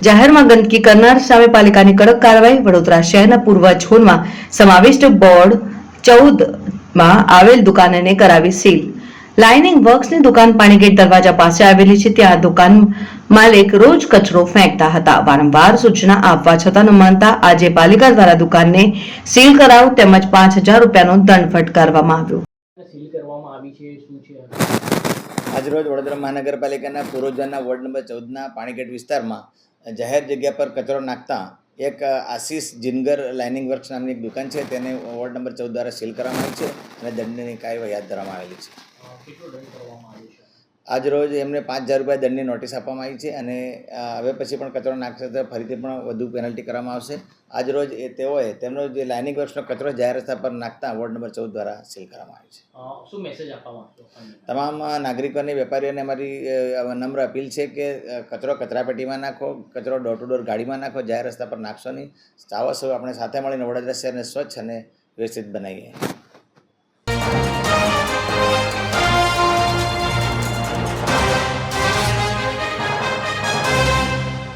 જાહેરમાં ગંદકી કરનાર સામે પાલિકાની કડક કાર્યવાહી. વડોદરા શહેરના પૂર્વ ઝોનમાં સમાવિષ્ટ બોર્ડ 14માં આવેલ દુકાનને કરાવી સીલ. લાઇનિંગ વર્ક્સની દુકાન પાણીગેટ દરવાજા પાસે આવેલી છે. ત્યાં દુકાન માલિક રોજ કચરો ફેંકતા હતા. વારંવાર સૂચના આપવા છતાં ન માનતા આજે પાલિકા દ્વારા દુકાનને સીલ કરાવ તેમજ 5,000 રૂપિયાનો દંડ ફટકારવામાં આવ્યો. સીલ કરવામાં આવી છે શું છે? આજરોજ વડોદરા મહાનગરપાલિકાના પૂર્વજના વોર્ડ નંબર 14ના પાણીગેટ વિસ્તારમાં જાહેર જગ્યા પર કચરો નાખતા એક આશીષ જિનગર લાઇનિંગ વર્ક્સ નામની એક દુકાન છે તેને વોર્ડ નંબર 14 દ્વારા સીલ કરવામાં આવી છે અને દંડની કાર્યવાહી હાથ ધરવામાં આવેલી છે. કેટલો દંડ કરવામાં આવ્યો છે? આજરોજ એમને 5,000 રૂપિયા દંડની નોટિસ આપવામાં આવી છે અને હવે પછી પણ કચરો નાખશે તો ફરીથી પણ વધુ પેનલ્ટી કરવામાં આવશે. આજરોજ તેઓએ તેમનો જે લાઇનિંગ વર્ક્સનો કચરો જાહેર રસ્તા પર નાખતા વોર્ડ નંબર 14 દ્વારા સીલ કરવામાં આવી છે. શું મેસેજ આપવા માંગશો? તમામ નાગરિકોને વેપારીઓને અમારી નમ્ર અપીલ છે કે કચરો કચરાપેટીમાં નાખો, કચરો ડોર ટુ ડોર ગાડીમાં નાખો, જાહેર રસ્તા પર નાખશો નહીં. ચાવો સૌ આપણે સાથે મળીને વડોદરા શહેરને સ્વચ્છ અને વ્યવસ્થિત બનાવીએ.